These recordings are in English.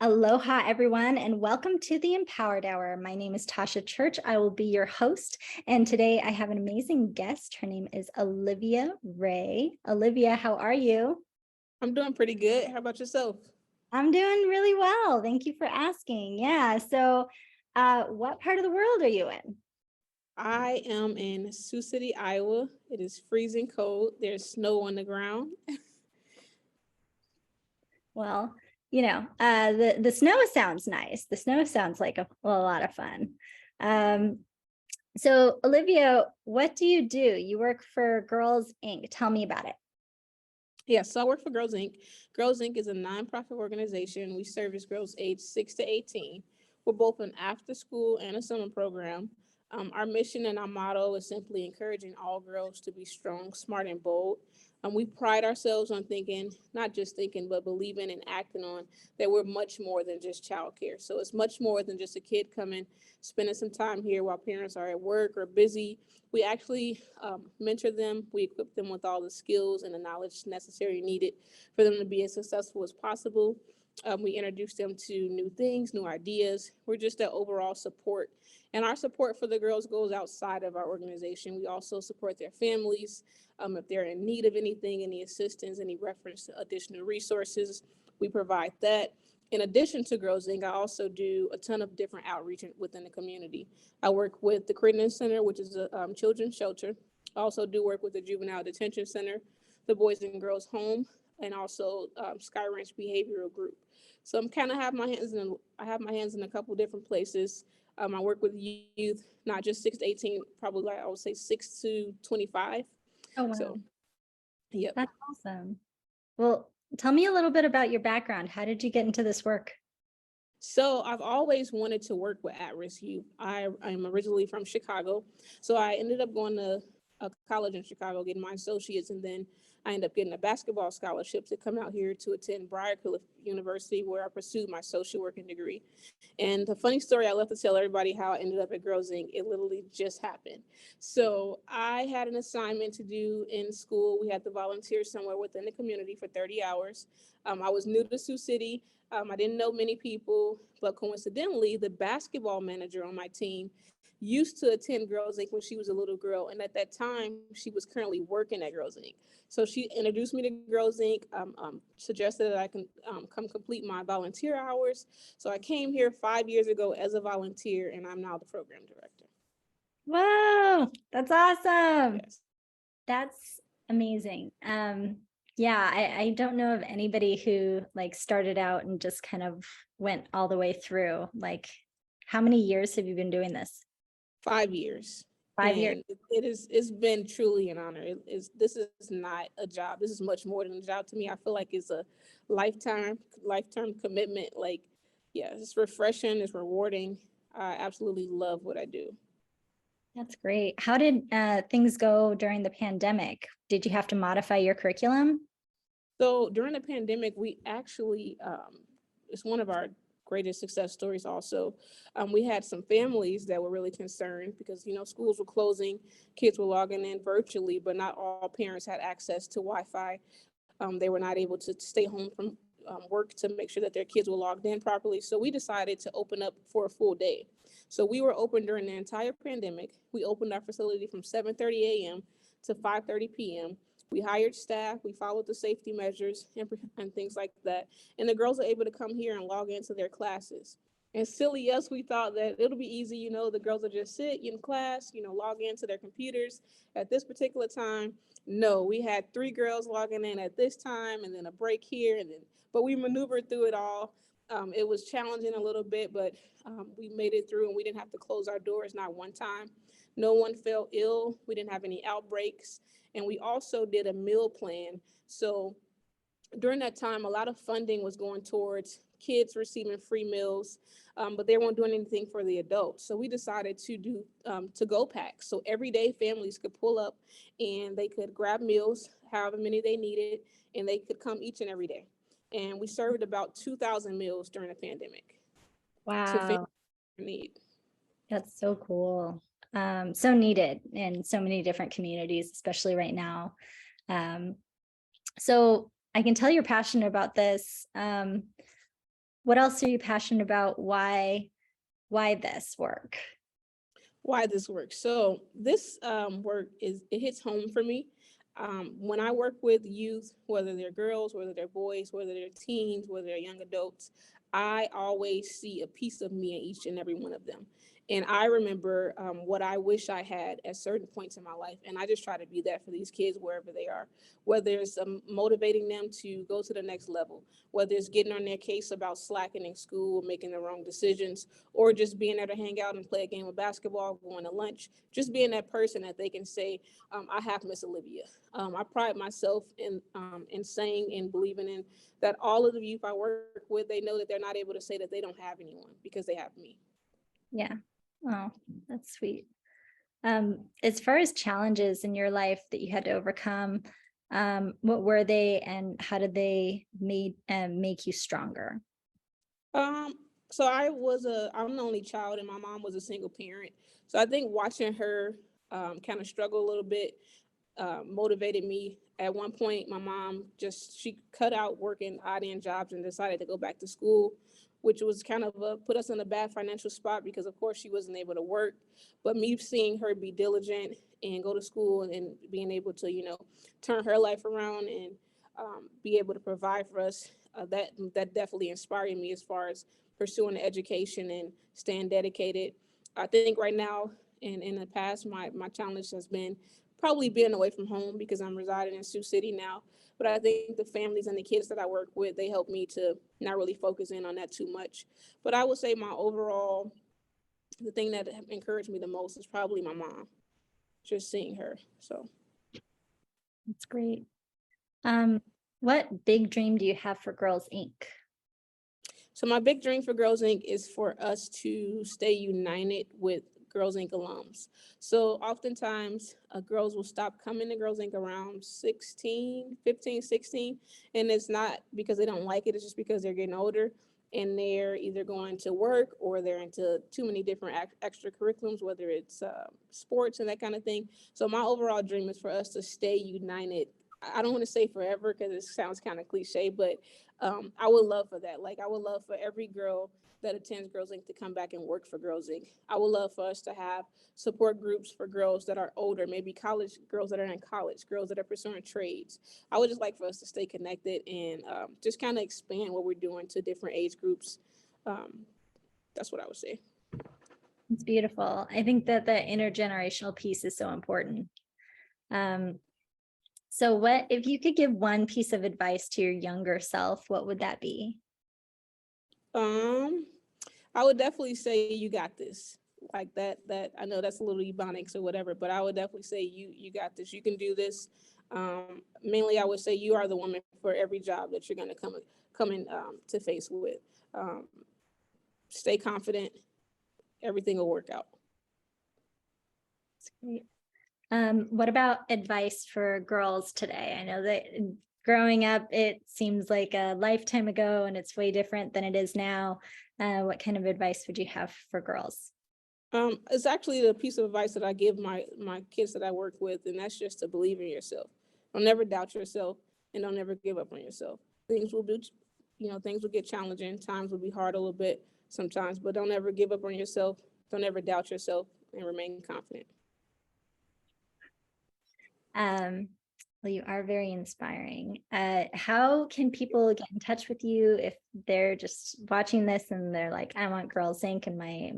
Aloha, everyone, and welcome to the Empowered Hour. My name is Tasha Church. I will be your host. And today I have an amazing guest. Her name is Olivia Ray. Olivia, how are you? I'm doing pretty good. How about yourself? I'm doing really well. Thank you for asking. Yeah. So, what part of the world are you in? I am in Sioux City, Iowa. It is freezing cold. There's snow on the ground. Well, the snow sounds nice. The snow sounds like a lot of fun. Um, so, Olivia, what do? You work for Girls Inc. Tell me about it. Yes, so I work for Girls Inc. Girls Inc. is a nonprofit organization. We service girls aged 6 to 18. We're both an after school and a summer program. Our mission and our motto is simply encouraging all girls to be strong, smart, and bold. We pride ourselves on thinking, not just thinking, but believing and acting on that we're much more than just childcare. So it's much more than just a kid coming, spending some time here while parents are at work or busy. We actually mentor them. We equip them with all the skills and the knowledge necessary and needed for them to be as successful as possible. We introduce them to new things, new ideas. We're just an overall support. And our support for the girls goes outside of our organization. We also support their families. If they're in need of anything, any assistance, any reference to additional resources, we provide that. In addition to Girls Inc., I also do a ton of different outreach within the community. I work with the Crittenden Center, which is a children's shelter. I also do work with the Juvenile Detention Center, the Boys and Girls Home, and also Sky Ranch Behavioral Group. So I'm kind of I have my hands in a couple different places. I work with youth, not just 6 to 18, probably like I would say 6 to 25. Oh, wow. So, yep. That's awesome. Well, tell me a little bit about your background. How did you get into this work? So I've always wanted to work with at-risk youth. I'm originally from Chicago, so I ended up going to a college in Chicago, getting my associates, and then I ended up getting a basketball scholarship to come out here to attend Briarcliff University, where I pursued my social working degree. And the funny story I love to tell everybody how I ended up at Girls Inc. It literally just happened. So I had an assignment to do in school. We had to volunteer somewhere within the community for 30 hours. I was new to Sioux City. I didn't know many people, but coincidentally, the basketball manager on my team used to attend Girls Inc. when she was a little girl. And at that time, she was currently working at Girls Inc. So she introduced me to Girls Inc., suggested that I can come complete my volunteer hours. So I came here 5 years ago as a volunteer, and I'm now the program director. Whoa, that's awesome. Yes. That's amazing. Yeah, I don't know of anybody who like started out and just kind of went all the way through. Like, how many years have you been doing this? 5 years. 5 years. And it's been truly an honor. This is not a job. This is much more than a job to me. I feel like it's a lifetime commitment. Like, yeah, it's refreshing, it's rewarding. I absolutely love what I do. That's great. How did things go during the pandemic? Did you have to modify your curriculum? So during the pandemic, we actually, it's one of our greatest success stories also. We had some families that were really concerned because, schools were closing, kids were logging in virtually, but not all parents had access to Wi-Fi. They were not able to stay home from work to make sure that their kids were logged in properly. So we decided to open up for a full day. So we were open during the entire pandemic. We opened our facility from 7:30 a.m. to 5:30 p.m. We hired staff, we followed the safety measures and things like that. And the girls are able to come here and log into their classes. And silly us, we thought that it'll be easy, the girls will just sit in class, log into their computers. At this particular time, no, we had 3 girls logging in at this time and then a break here but we maneuvered through it all. It was challenging a little bit, but we made it through and we didn't have to close our doors not one time. No one fell ill. We didn't have any outbreaks. And we also did a meal plan. So during that time, a lot of funding was going towards kids receiving free meals, but they weren't doing anything for the adults. So we decided to do to-go packs. So every day families could pull up and they could grab meals, however many they needed, and they could come each and every day. And we served about 2,000 meals during the pandemic to families Wow, in need. that's so cool. So needed in so many different communities, especially right now. So I can tell you're passionate about this. What else are you passionate about? Why this work? Why this works. So this work it hits home for me. When I work with youth, whether they're girls, whether they're boys, whether they're teens, whether they're young adults, I always see a piece of me in each and every one of them. And I remember what I wish I had at certain points in my life. And I just try to be that for these kids wherever they are, whether it's motivating them to go to the next level, whether it's getting on their case about slacking in school, making the wrong decisions, or just being there to hang out and play a game of basketball, going to lunch, just being that person that they can say, I have Miss Olivia. I pride myself in saying and believing in that all of the youth I work with, they know that they're not able to say that they don't have anyone because they have me. Yeah. Oh, that's sweet. As far as challenges in your life that you had to overcome, what were they and how did they make you stronger? Um, so I'm the only child and my mom was a single parent. So I think watching her kind of struggle a little bit motivated me. At one point, my mom she cut out working odd end jobs and decided to go back to school, which was kind of put us in a bad financial spot because of course she wasn't able to work. But me seeing her be diligent and go to school and being able to, turn her life around and be able to provide for us, that definitely inspired me as far as pursuing the education and staying dedicated. I think right now and in the past, my challenge has been probably being away from home because I'm residing in Sioux City now. But I think the families and the kids that I work with, they help me to not really focus in on that too much. But I would say the thing that encouraged me the most is probably my mom, just seeing her. So That's great. What big dream do you have for Girls Inc? So my big dream for Girls Inc. is for us to stay united with Girls Inc. alums. So oftentimes girls will stop coming to Girls Inc. around 16, 15, 16. And it's not because they don't like it. It's just because they're getting older and they're either going to work or they're into too many different extracurriculums, whether it's sports and that kind of thing. So my overall dream is for us to stay united. I don't want to say forever because it sounds kind of cliche, but I would love for that. Like I would love for every girl that attends Girls Inc. to come back and work for Girls Inc. I would love for us to have support groups for girls that are older, maybe college girls that are in college, girls that are pursuing trades. I would just like for us to stay connected and just kind of expand what we're doing to different age groups. That's what I would say. It's beautiful. I think that the intergenerational piece is so important. So what if you could give one piece of advice to your younger self, what would that be? I would definitely say you got this. Like that I know that's a little ebonics or whatever, but I would definitely say you got this. You can do this. Mainly I would say you are the woman for every job that you're gonna come in to face with. Um, Stay confident, everything will work out. That's great. What about advice for girls today? I know that growing up, it seems like a lifetime ago and it's way different than it is now. What kind of advice would you have for girls? It's actually the piece of advice that I give my kids that I work with, and that's just to believe in yourself. Don't never doubt yourself, and don't never give up on yourself. Things will things will get challenging. Times will be hard a little bit sometimes, but don't ever give up on yourself. Don't ever doubt yourself, and remain confident. Um, well, you are very inspiring. How can people get in touch with you if they're just watching this and they're like, I want Girls Inc. in my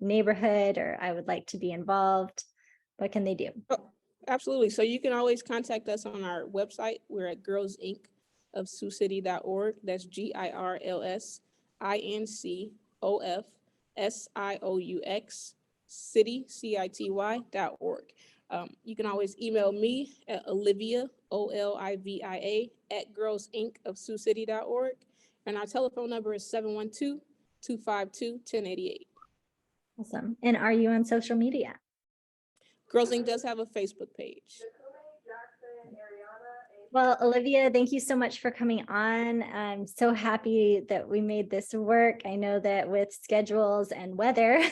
neighborhood, or I would like to be involved? What can they do? Oh, absolutely. So you can always contact us on our website. We're at Girls Inc. of SiouxCity.org. That's GIRLSINCOFSIOUX City CITY.org. You can always email me at Olivia OLIVIA at Girls Inc. of SiouxCity.org. And our telephone number is 712-252-1088. Awesome. And are you on social media? Girls Inc. does have a Facebook page. Well, Olivia, thank you so much for coming on. I'm so happy that we made this work. I know that with schedules and weather,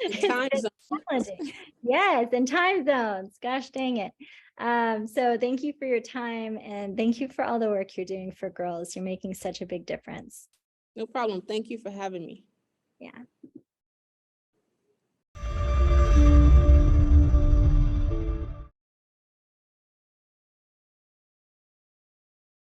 it's Time been zone. challenging. Yes, and time zones. Gosh dang it. So thank you for your time and thank you for all the work you're doing for girls. You're making such a big difference. No problem. Thank you for having me. Yeah.